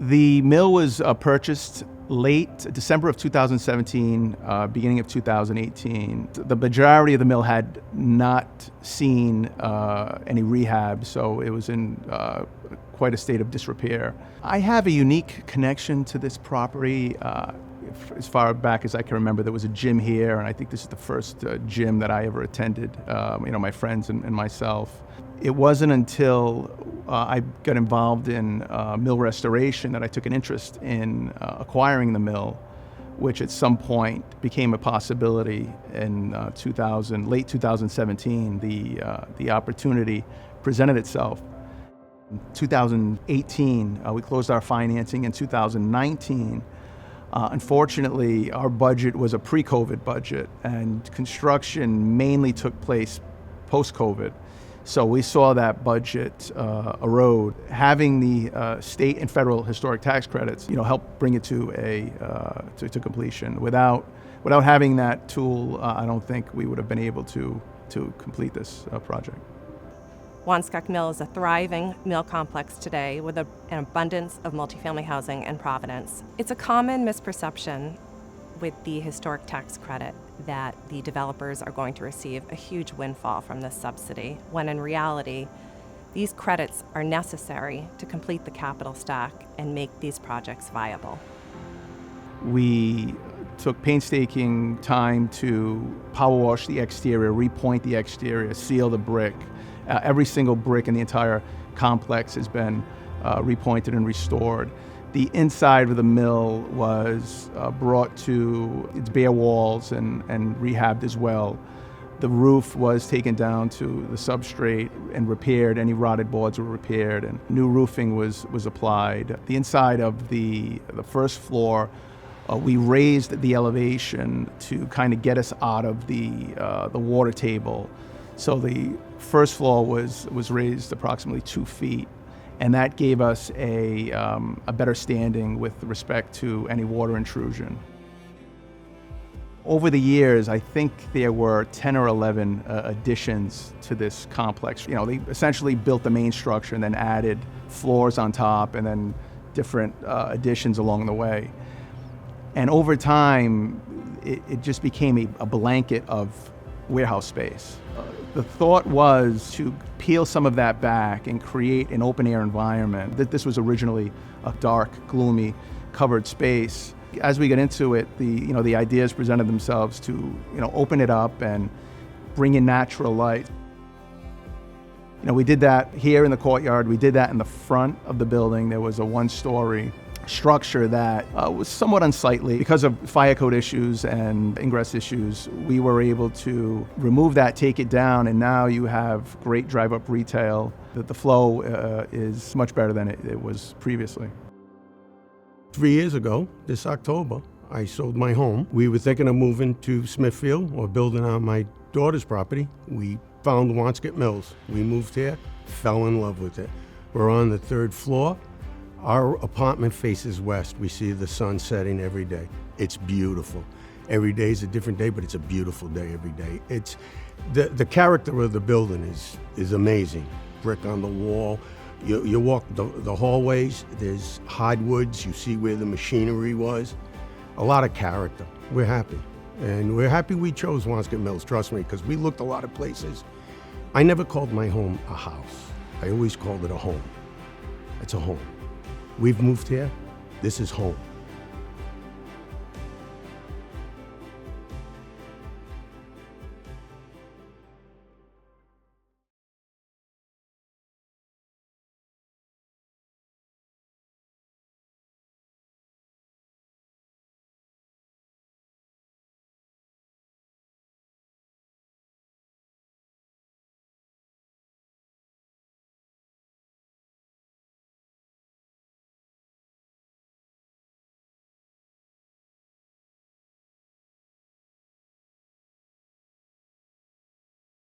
The mill was purchased late December of 2017, beginning of 2018. The majority of the mill had not seen any rehab, so it was in quite a state of disrepair. I have a unique connection to this property. As far back as I can remember, there was a gym here, and I think this is the first gym that I ever attended, my friends and myself. It wasn't until I got involved in mill restoration that I took an interest in acquiring the mill, which at some point became a possibility in late 2017. The opportunity presented itself. In 2018, we closed our financing. In 2019, unfortunately, our budget was a pre-COVID budget, and construction mainly took place post-COVID. So we saw that budget erode. Having the state and federal historic tax credits, helped bring it to to completion. Without having that tool, I don't think we would have been able to complete this project. Wanskuck Mill is a thriving mill complex today with an abundance of multifamily housing in Providence. It's a common misperception with the historic tax credit that the developers are going to receive a huge windfall from this subsidy, when in reality, these credits are necessary to complete the capital stack and make these projects viable. We took painstaking time to power wash the exterior, repoint the exterior, seal the brick. Every single brick in the entire complex has been repointed and restored. The inside of the mill was brought to its bare walls and rehabbed as well. The roof was taken down to the substrate and repaired. Any rotted boards were repaired, and new roofing was applied. The inside of the first floor, we raised the elevation to kind of get us out of the water table. So the first floor was raised approximately 2 feet. And that gave us a better standing with respect to any water intrusion. Over the years, I think there were 10 or 11 additions to this complex. They essentially built the main structure and then added floors on top and then different additions along the way. And over time, it just became a blanket of warehouse space. The thought was to peel some of that back and create an open air environment. That this was originally a dark, gloomy, covered space. As we got into it, the ideas presented themselves to open it up and bring in natural light. We did that here in the courtyard. We did that in the front of the building. There was a one-story structure that was somewhat unsightly. Because of fire code issues and ingress issues, we were able to remove that, take it down, and now you have great drive-up retail. The flow is much better than it was previously. 3 years ago, this October, I sold my home. We were thinking of moving to Smithfield or building on my daughter's property. We found Wanskuck Mills. We moved here, fell in love with it. We're on the 3rd floor. Our apartment faces west. We see the sun setting every day. It's beautiful. Every day is a different day, but it's a beautiful day every day. It's the character of the building is amazing. Brick on the wall. You walk the hallways, there's hardwoods, you see where the machinery was. A lot of character. We're happy. And we're happy we chose Wanskuck Mills, trust me, because we looked a lot of places. I never called my home a house. I always called it a home. It's a home. We've moved here. This is home.